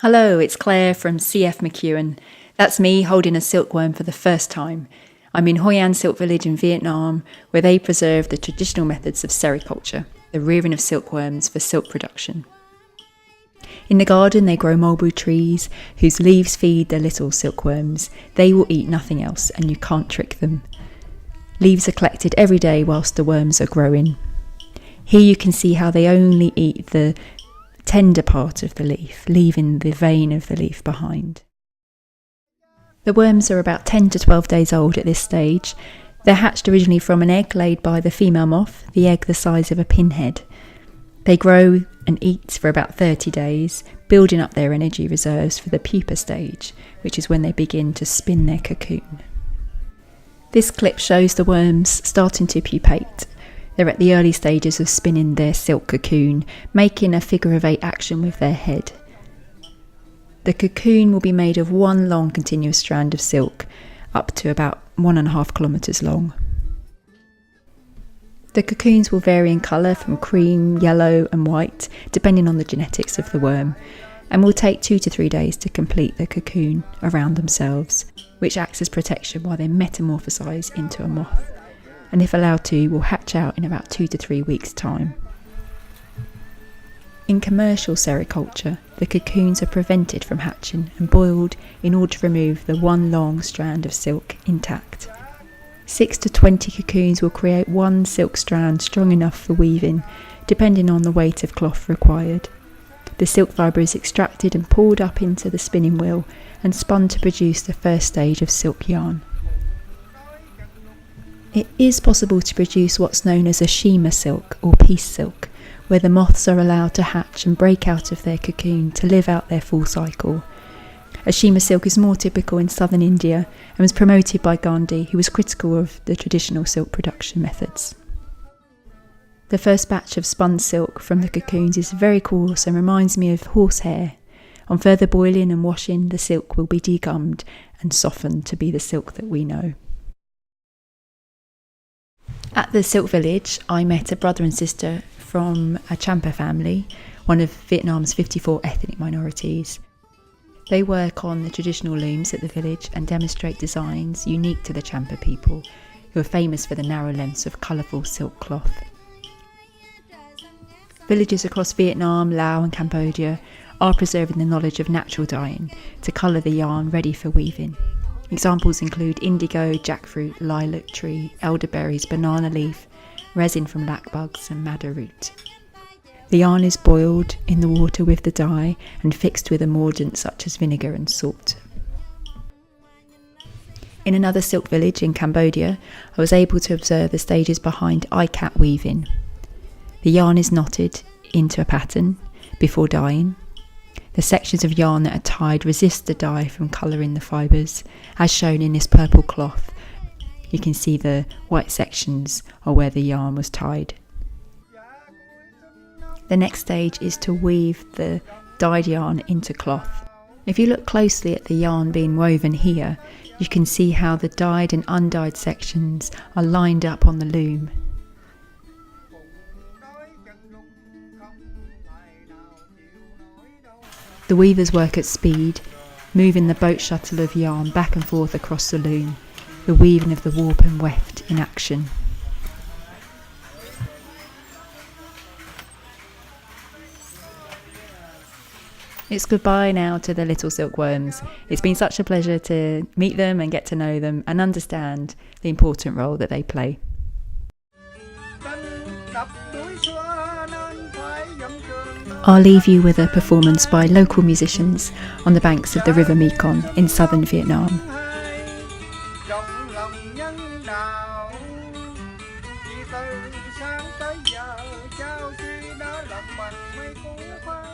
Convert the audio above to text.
Hello, it's Claire from CF McEwen. That's me holding a silkworm for the first time. I'm in Hoi An Silk Village in Vietnam, where they preserve the traditional methods of sericulture, the rearing of silkworms for silk production. In the garden they grow mulberry trees, whose leaves feed the little silkworms. They will eat nothing else, and you can't trick them. Leaves are collected every day whilst the worms are growing. Here you can see how they only eat the tender part of the leaf, leaving the vein of the leaf behind. The worms are about 10 to 12 days old at this stage. They're hatched originally from an egg laid by the female moth, the egg the size of a pinhead. They grow and eat for about 30 days, building up their energy reserves for the pupa stage, which is when they begin to spin their cocoon. This clip shows the worms starting to pupate. They're at the early stages of spinning their silk cocoon, making a figure of 8 action with their head. The cocoon will be made of one long continuous strand of silk, up to about 1.5 kilometres long. The cocoons will vary in colour from cream, yellow and white, depending on the genetics of the worm, and will take 2 to 3 days to complete the cocoon around themselves, which acts as protection while they metamorphosise into a moth, and if allowed to, will hatch out in about 2 to 3 weeks' time. In commercial sericulture, the cocoons are prevented from hatching and boiled in order to remove the one long strand of silk intact. 6 to 20 cocoons will create one silk strand strong enough for weaving, depending on the weight of cloth required. The silk fibre is extracted and pulled up into the spinning wheel and spun to produce the first stage of silk yarn. It is possible to produce what's known as a shima silk or piece silk, where the moths are allowed to hatch and break out of their cocoon to live out their full cycle. A shima silk is more typical in southern India and was promoted by Gandhi, who was critical of the traditional silk production methods. The first batch of spun silk from the cocoons is very coarse and reminds me of horsehair. On further boiling and washing, the silk will be degummed and softened to be the silk that we know. At the Silk Village, I met a brother and sister from a Champa family, one of Vietnam's 54 ethnic minorities. They work on the traditional looms at the village and demonstrate designs unique to the Champa people, who are famous for the narrow lengths of colourful silk cloth. Villages across Vietnam, Laos and Cambodia are preserving the knowledge of natural dyeing to colour the yarn ready for weaving. Examples include indigo, jackfruit, lilac tree, elderberries, banana leaf, resin from lac bugs and madder root. The yarn is boiled in the water with the dye and fixed with a mordant such as vinegar and salt. In another silk village in Cambodia, I was able to observe the stages behind ikat weaving. The yarn is knotted into a pattern before dyeing. The sections of yarn that are tied resist the dye from colouring the fibres, as shown in this purple cloth. You can see the white sections are where the yarn was tied. The next stage is to weave the dyed yarn into cloth. If you look closely at the yarn being woven here, you can see how the dyed and undyed sections are lined up on the loom. The weavers work at speed, moving the boat shuttle of yarn back and forth across the loom, the weaving of the warp and weft in action. It's goodbye now to the little silkworms. It's been such a pleasure to meet them and get to know them and understand the important role that they play. I'll leave you with a performance by local musicians on the banks of the River Mekong in southern Vietnam. Từ sáng tới giờ, cháu chỉ đã lầm bằng mấy cú phá.